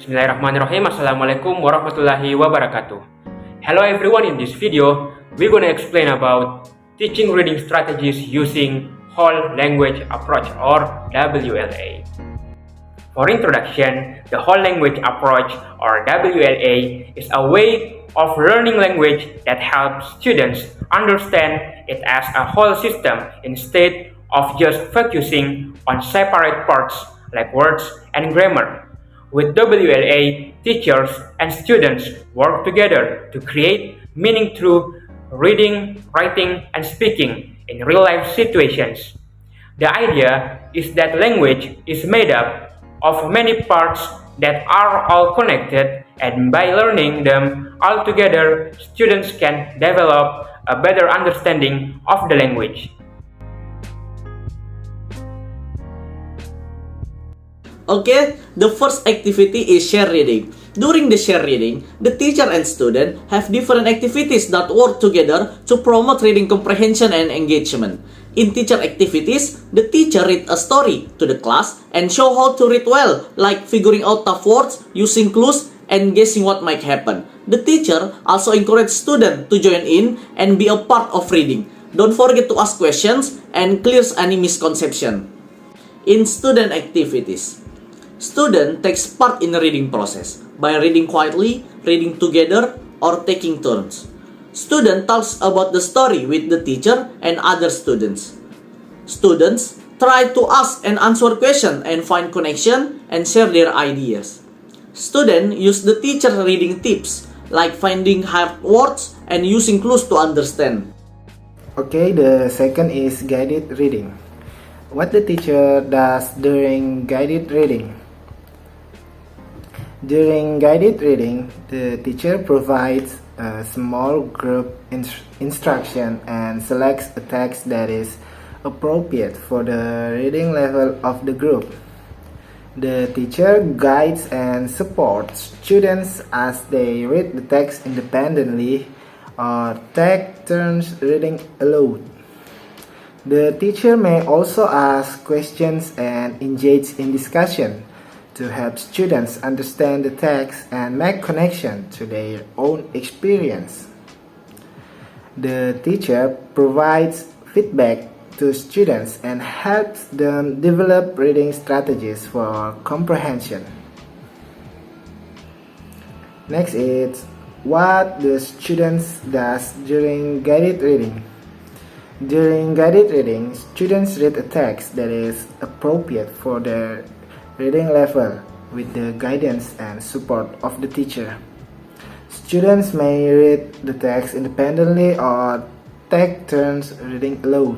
Bismillahirrahmanirrahim. Assalamualaikum warahmatullahi wabarakatuh. Hello everyone, in this video, we're gonna explain about teaching reading strategies using whole language approach or WLA. For introduction, the whole language approach or WLA is a way of learning language that helps students understand it as a whole system instead of just focusing on separate parts like words and grammar. With WLA, teachers and students work together to create meaning through reading, writing, and speaking in real-life situations. The idea is that language is made up of many parts that are all connected, and by learning them all together, students can develop a better understanding of the language. Okay, the first activity is share reading. During the share reading, the teacher and student have different activities that work together to promote reading comprehension and engagement. In teacher activities, the teacher read a story to the class and show how to read well, like figuring out tough words, using clues, and guessing what might happen. The teacher also encourages students to join in and be a part of reading. Don't forget to ask questions and clears any misconception. In student activities, student takes part in the reading process by reading quietly, reading together, or taking turns. Student talks about the story with the teacher and other students. Students try to ask and answer questions and find connection and share their ideas. Students use the teacher reading tips like finding hard words and using clues to understand. Okay, the second is guided reading. What the teacher does during guided reading. During guided reading, the teacher provides a small group instruction and selects a text that is appropriate for the reading level of the group. The teacher guides and supports students as they read the text independently or take turns reading aloud. The teacher may also ask questions and engage in discussion to help students understand the text and make connection to their own experience. The teacher provides feedback to students and helps them develop reading strategies for comprehension. Next is what the students does during guided reading. During guided reading, students read a text that is appropriate for their reading level with the guidance and support of the teacher. Students may read the text independently or take turns reading aloud.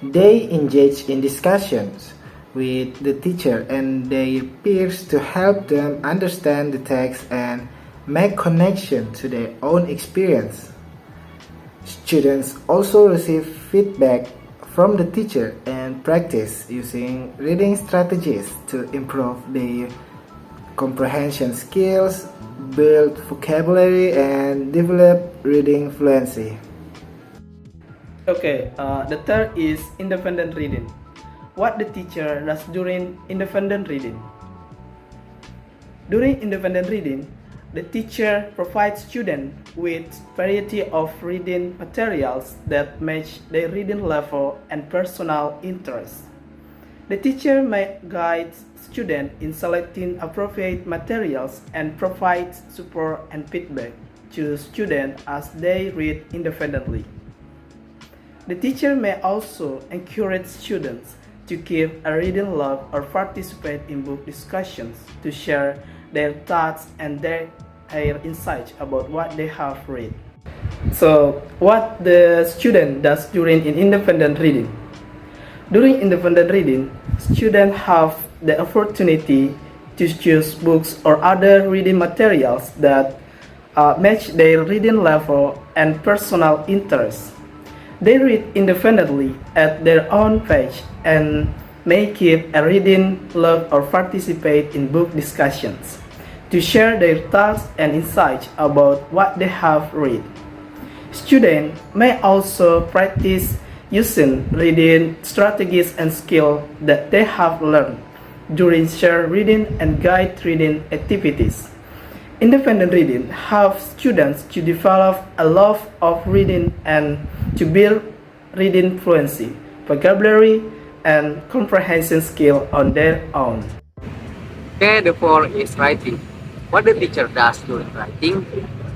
They engage in discussions with the teacher and their peers to help them understand the text and make connection to their own experience. Students also receive feedback from the teacher and practice using reading strategies to improve their comprehension skills, build vocabulary, and develop reading fluency. Okay, the third is independent reading. What the teacher does during independent reading. During independent reading, the teacher provides students with variety of reading materials that match their reading level and personal interests. The teacher may guide students in selecting appropriate materials and provide support and feedback to students as they read independently. The teacher may also encourage students to keep a reading log or participate in book discussions to share their thoughts and their insights about what they have read. So, what the student does during independent reading? During independent reading, students have the opportunity to choose books or other reading materials that match their reading level and personal interests. They read independently at their own pace and may keep a reading log or participate in book discussions to share their thoughts and insights about what they have read. Students may also practice using reading strategies and skills that they have learned during shared reading and guide reading activities. Independent reading helps students to develop a love of reading and to build reading fluency, vocabulary, and comprehension skill on their own. Okay, the fourth is writing. What the teacher does during writing?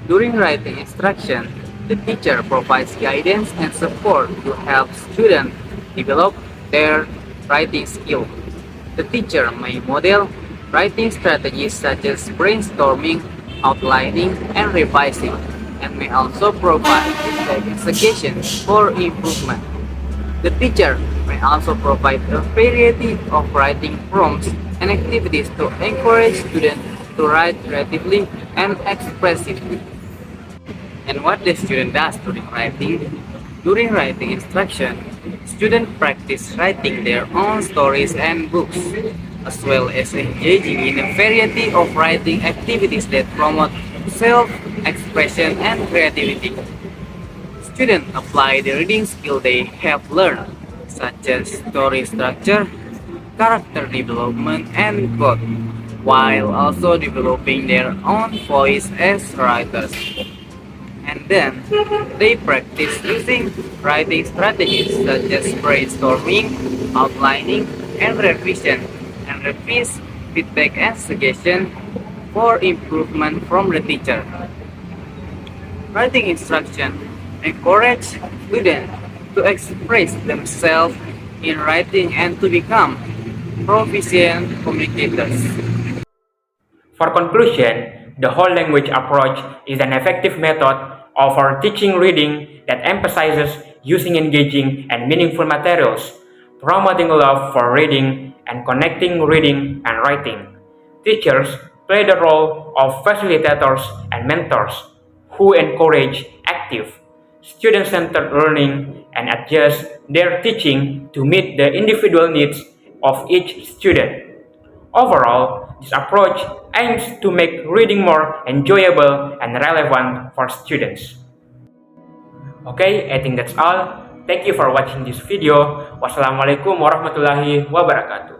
During writing instruction, the teacher provides guidance and support to help students develop their writing skill. The teacher may model writing strategies such as brainstorming, outlining, and revising, and may also provide feedback and suggestions for improvement. The teacher may also provide a variety of writing prompts and activities to encourage students to write creatively and expressively. And what the student does during writing? During writing instruction, students practice writing their own stories and books, as well as engaging in a variety of writing activities that promote self-expression and creativity. Students apply the reading skill they have learned, such as story structure, character development, and plot, while also developing their own voice as writers. And then, they practice using writing strategies such as brainstorming, outlining, and revision, and receive feedback and suggestion for improvement from the teacher. Writing instruction encourage students to express themselves in writing and to become proficient communicators. For conclusion, the whole language approach is an effective method of our teaching reading that emphasizes using engaging and meaningful materials, promoting love for reading, and connecting reading and writing. Teachers play the role of facilitators and mentors who encourage active, student-centered learning and adjust their teaching to meet the individual needs of each student. Overall, this approach aims to make reading more enjoyable and relevant for students. Okay, I think that's all. Thank you for watching this video. Wassalamualaikum warahmatullahi wabarakatuh.